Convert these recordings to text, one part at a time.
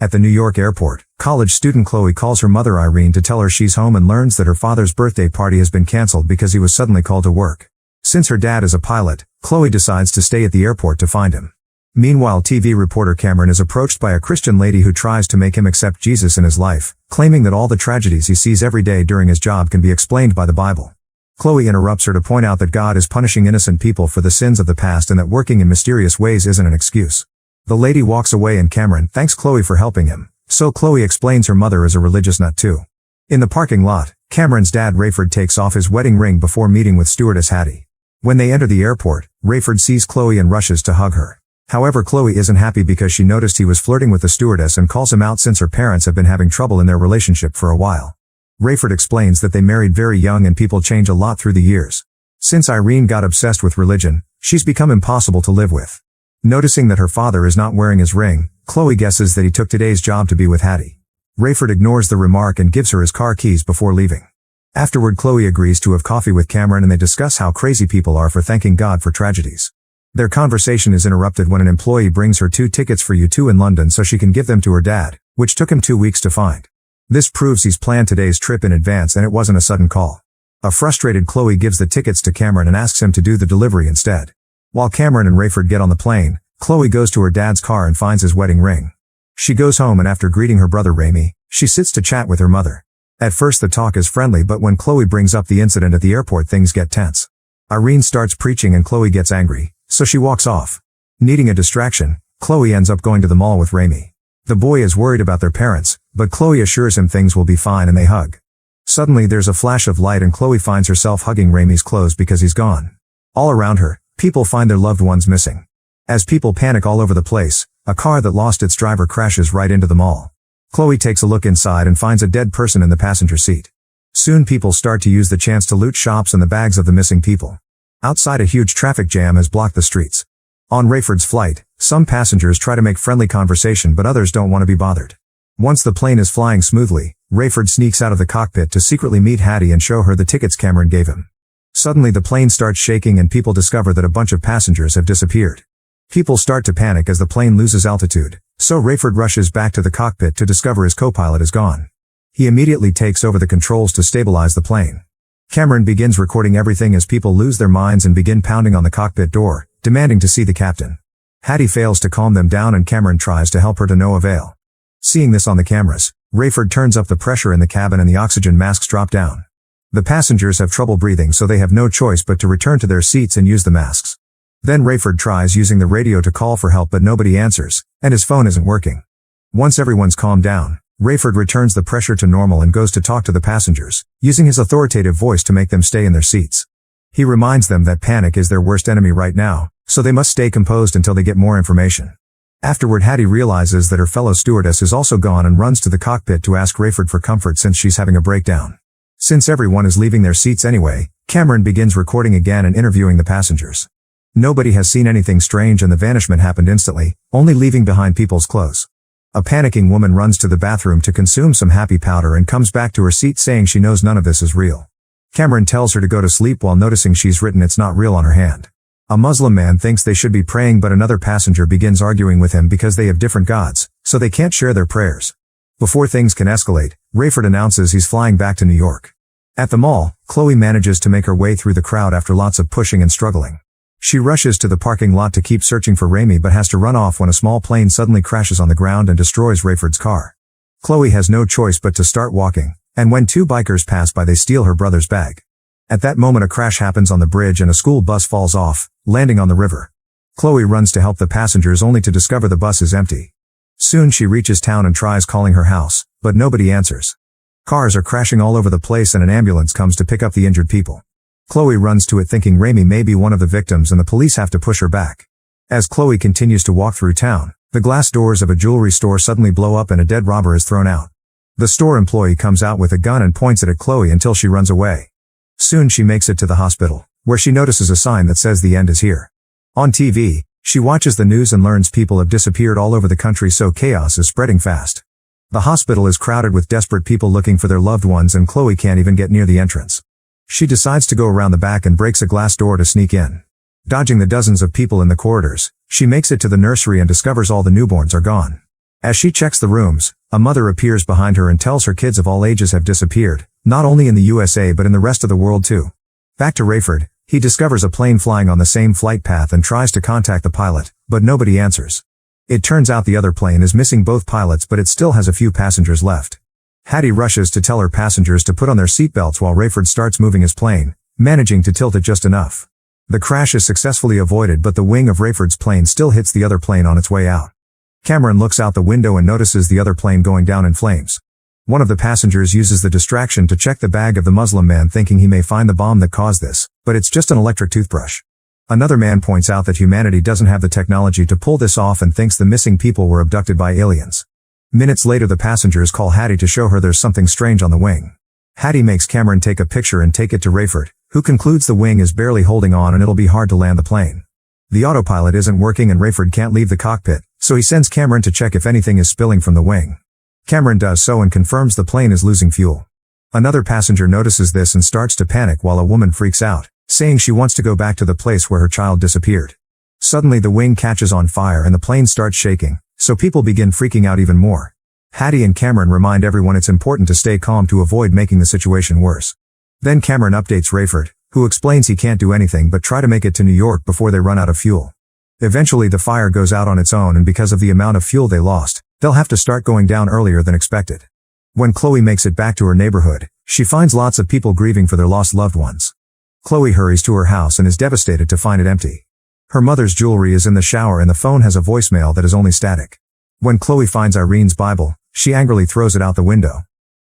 At the New York airport, college student Chloe calls her mother Irene to tell her she's home and learns that her father's birthday party has been cancelled because he was suddenly called to work. Since her dad is a pilot, Chloe decides to stay at the airport to find him. Meanwhile, TV reporter Cameron is approached by a Christian lady who tries to make him accept Jesus in his life, claiming that all the tragedies he sees every day during his job can be explained by the Bible. Chloe interrupts her to point out that God is punishing innocent people for the sins of the past and that working in mysterious ways isn't an excuse. The lady walks away and Cameron thanks Chloe for helping him, so Chloe explains her mother is a religious nut too. In the parking lot, Cameron's dad Rayford takes off his wedding ring before meeting with stewardess Hattie. When they enter the airport, Rayford sees Chloe and rushes to hug her. However, Chloe isn't happy because she noticed he was flirting with the stewardess and calls him out since her parents have been having trouble in their relationship for a while. Rayford explains that they married very young and people change a lot through the years. Since Irene got obsessed with religion, she's become impossible to live with. Noticing that her father is not wearing his ring, Chloe guesses that he took today's job to be with Hattie. Rayford ignores the remark and gives her his car keys before leaving. Afterward, Chloe agrees to have coffee with Cameron and they discuss how crazy people are for thanking God for tragedies. Their conversation is interrupted when an employee brings her 2 tickets for U2 in London so she can give them to her dad, which took him 2 weeks to find. This proves he's planned today's trip in advance and it wasn't a sudden call. A frustrated Chloe gives the tickets to Cameron and asks him to do the delivery instead. While Cameron and Rayford get on the plane, Chloe goes to her dad's car and finds his wedding ring. She goes home and after greeting her brother Ramy, she sits to chat with her mother. At first the talk is friendly, but when Chloe brings up the incident at the airport, things get tense. Irene starts preaching and Chloe gets angry, so she walks off. Needing a distraction, Chloe ends up going to the mall with Ramy. The boy is worried about their parents, but Chloe assures him things will be fine and they hug. Suddenly there's a flash of light and Chloe finds herself hugging Ramy's clothes because he's gone. All around her, people find their loved ones missing. As people panic all over the place, a car that lost its driver crashes right into the mall. Chloe takes a look inside and finds a dead person in the passenger seat. Soon people start to use the chance to loot shops and the bags of the missing people. Outside, a huge traffic jam has blocked the streets. On Rayford's flight, some passengers try to make friendly conversation but others don't want to be bothered. Once the plane is flying smoothly, Rayford sneaks out of the cockpit to secretly meet Hattie and show her the tickets Cameron gave him. Suddenly the plane starts shaking and people discover that a bunch of passengers have disappeared. People start to panic as the plane loses altitude, so Rayford rushes back to the cockpit to discover his co-pilot is gone. He immediately takes over the controls to stabilize the plane. Cameron begins recording everything as people lose their minds and begin pounding on the cockpit door, demanding to see the captain. Hattie fails to calm them down and Cameron tries to help her to no avail. Seeing this on the cameras, Rayford turns up the pressure in the cabin and the oxygen masks drop down. The passengers have trouble breathing, so they have no choice but to return to their seats and use the masks. Then Rayford tries using the radio to call for help but nobody answers, and his phone isn't working. Once everyone's calmed down, Rayford returns the pressure to normal and goes to talk to the passengers, using his authoritative voice to make them stay in their seats. He reminds them that panic is their worst enemy right now, so they must stay composed until they get more information. Afterward, Hattie realizes that her fellow stewardess is also gone and runs to the cockpit to ask Rayford for comfort since she's having a breakdown. Since everyone is leaving their seats anyway, Cameron begins recording again and interviewing the passengers. Nobody has seen anything strange and the vanishment happened instantly, only leaving behind people's clothes. A panicking woman runs to the bathroom to consume some happy powder and comes back to her seat saying she knows none of this is real. Cameron tells her to go to sleep while noticing she's written "it's not real" on her hand. A Muslim man thinks they should be praying, but another passenger begins arguing with him because they have different gods, so they can't share their prayers. Before things can escalate, Rayford announces he's flying back to New York. At the mall, Chloe manages to make her way through the crowd after lots of pushing and struggling. She rushes to the parking lot to keep searching for Ramy but has to run off when a small plane suddenly crashes on the ground and destroys Rayford's car. Chloe has no choice but to start walking, and when 2 bikers pass by they steal her brother's bag. At that moment a crash happens on the bridge and a school bus falls off, landing on the river. Chloe runs to help the passengers only to discover the bus is empty. Soon she reaches town and tries calling her house, but nobody answers. Cars are crashing all over the place and an ambulance comes to pick up the injured people. Chloe runs to it thinking Ramy may be one of the victims and the police have to push her back. As Chloe continues to walk through town, the glass doors of a jewelry store suddenly blow up and a dead robber is thrown out. The store employee comes out with a gun and points it at Chloe until she runs away. Soon she makes it to the hospital, where she notices a sign that says the end is here. On TV, she watches the news and learns people have disappeared all over the country, so chaos is spreading fast. The hospital is crowded with desperate people looking for their loved ones and Chloe can't even get near the entrance. She decides to go around the back and breaks a glass door to sneak in. Dodging the dozens of people in the corridors, she makes it to the nursery and discovers all the newborns are gone. As she checks the rooms, a mother appears behind her and tells her kids of all ages have disappeared, not only in the USA but in the rest of the world too. Back to Rayford, he discovers a plane flying on the same flight path and tries to contact the pilot, but nobody answers. It turns out the other plane is missing both pilots, but it still has a few passengers left. Hattie rushes to tell her passengers to put on their seatbelts while Rayford starts moving his plane, managing to tilt it just enough. The crash is successfully avoided, but the wing of Rayford's plane still hits the other plane on its way out. Cameron looks out the window and notices the other plane going down in flames. One of the passengers uses the distraction to check the bag of the Muslim man, thinking he may find the bomb that caused this, but it's just an electric toothbrush. Another man points out that humanity doesn't have the technology to pull this off and thinks the missing people were abducted by aliens. Minutes later, the passengers call Hattie to show her there's something strange on the wing. Hattie makes Cameron take a picture and take it to Rayford, who concludes the wing is barely holding on and it'll be hard to land the plane. The autopilot isn't working and Rayford can't leave the cockpit, so he sends Cameron to check if anything is spilling from the wing. Cameron does so and confirms the plane is losing fuel. Another passenger notices this and starts to panic while a woman freaks out, saying she wants to go back to the place where her child disappeared. Suddenly the wing catches on fire and the plane starts shaking, so people begin freaking out even more. Hattie and Cameron remind everyone it's important to stay calm to avoid making the situation worse. Then Cameron updates Rayford, who explains he can't do anything but try to make it to New York before they run out of fuel. Eventually the fire goes out on its own, and because of the amount of fuel they lost, they'll have to start going down earlier than expected. When Chloe makes it back to her neighborhood, she finds lots of people grieving for their lost loved ones. Chloe hurries to her house and is devastated to find it empty. Her mother's jewelry is in the shower and the phone has a voicemail that is only static. When Chloe finds Irene's Bible, she angrily throws it out the window.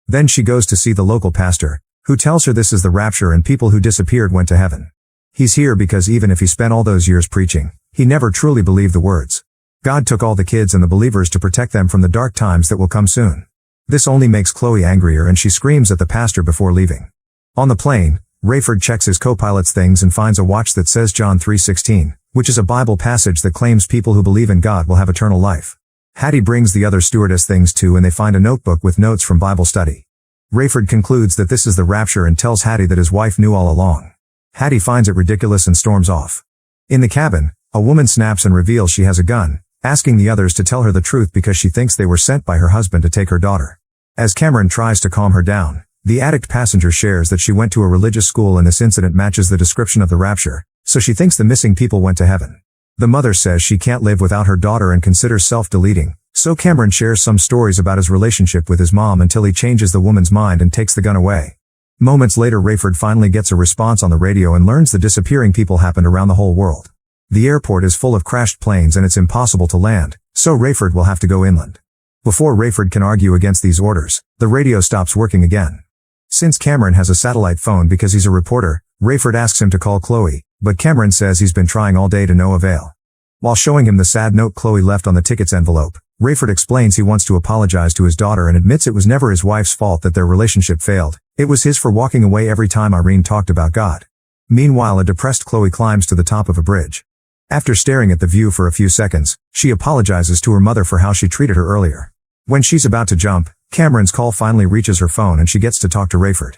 Then she goes to see the local pastor, who tells her this is the rapture and people who disappeared went to heaven. He's here because even if he spent all those years preaching, he never truly believed the words. God took all the kids and the believers to protect them from the dark times that will come soon. This only makes Chloe angrier and she screams at the pastor before leaving. On the plane, Rayford checks his co-pilot's things and finds a watch that says John 3:16, which is a Bible passage that claims people who believe in God will have eternal life. Hattie brings the other stewardess things too, and they find a notebook with notes from Bible study. Rayford concludes that this is the rapture and tells Hattie that his wife knew all along. Hattie finds it ridiculous and storms off. In the cabin, a woman snaps and reveals she has a gun, asking the others to tell her the truth because she thinks they were sent by her husband to take her daughter. As Cameron tries to calm her down, the addict passenger shares that she went to a religious school and this incident matches the description of the rapture, so she thinks the missing people went to heaven. The mother says she can't live without her daughter and considers self-deleting, so Cameron shares some stories about his relationship with his mom until he changes the woman's mind and takes the gun away. Moments later, Rayford finally gets a response on the radio and learns the disappearing people happened around the whole world. The airport is full of crashed planes and it's impossible to land, so Rayford will have to go inland. Before Rayford can argue against these orders, the radio stops working again. Since Cameron has a satellite phone because he's a reporter, Rayford asks him to call Chloe, but Cameron says he's been trying all day to no avail. While showing him the sad note Chloe left on the ticket's envelope, Rayford explains he wants to apologize to his daughter and admits it was never his wife's fault that their relationship failed. It was his for walking away every time Irene talked about God. Meanwhile, a depressed Chloe climbs to the top of a bridge. After staring at the view for a few seconds, she apologizes to her mother for how she treated her earlier. When she's about to jump, Cameron's call finally reaches her phone and she gets to talk to Rayford.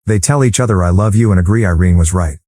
They tell each other I love you and agree Irene was right.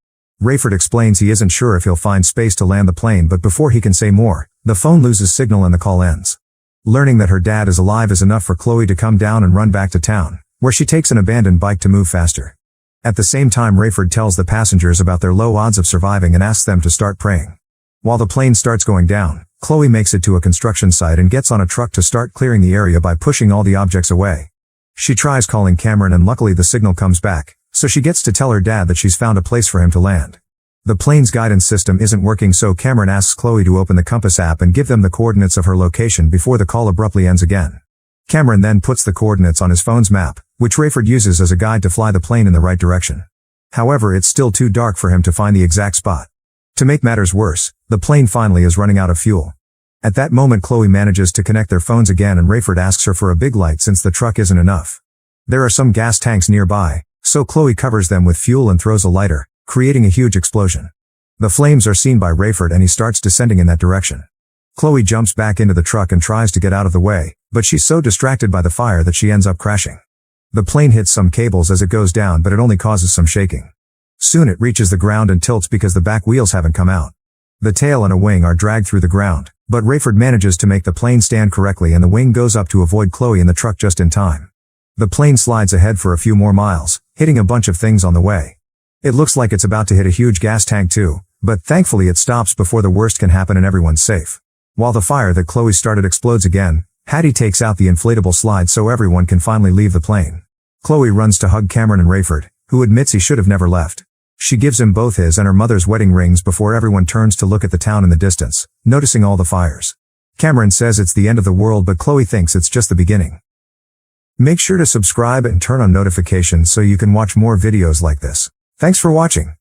Rayford explains he isn't sure if he'll find space to land the plane, but before he can say more, the phone loses signal and the call ends. Learning that her dad is alive is enough for Chloe to come down and run back to town, where she takes an abandoned bike to move faster. At the same time, Rayford tells the passengers about their low odds of surviving and asks them to start praying. While the plane starts going down, Chloe makes it to a construction site and gets on a truck to start clearing the area by pushing all the objects away. She tries calling Cameron and luckily the signal comes back, so she gets to tell her dad that she's found a place for him to land. The plane's guidance system isn't working, so Cameron asks Chloe to open the compass app and give them the coordinates of her location before the call abruptly ends again. Cameron then puts the coordinates on his phone's map, which Rayford uses as a guide to fly the plane in the right direction. However, it's still too dark for him to find the exact spot. To make matters worse, the plane finally is running out of fuel. At that moment, Chloe manages to connect their phones again and Rayford asks her for a big light since the truck isn't enough. There are some gas tanks nearby, so Chloe covers them with fuel and throws a lighter, creating a huge explosion. The flames are seen by Rayford and he starts descending in that direction. Chloe jumps back into the truck and tries to get out of the way, but she's so distracted by the fire that she ends up crashing. The plane hits some cables as it goes down, but it only causes some shaking. Soon it reaches the ground and tilts because the back wheels haven't come out. The tail and a wing are dragged through the ground, But Rayford manages to make the plane stand correctly and the wing goes up to avoid Chloe and the truck just in time. The plane slides ahead for a few more miles, hitting a bunch of things on the way. It looks like it's about to hit a huge gas tank too, but thankfully it stops before the worst can happen and everyone's safe. While the fire that Chloe started explodes again, Hattie takes out the inflatable slide so everyone can finally leave the plane. Chloe runs to hug Cameron and Rayford, who admits he should have never left. She gives him both his and her mother's wedding rings before everyone turns to look at the town in the distance, noticing all the fires. Cameron says it's the end of the world but Chloe thinks it's just the beginning. Make sure to subscribe and turn on notifications so you can watch more videos like this. Thanks for watching.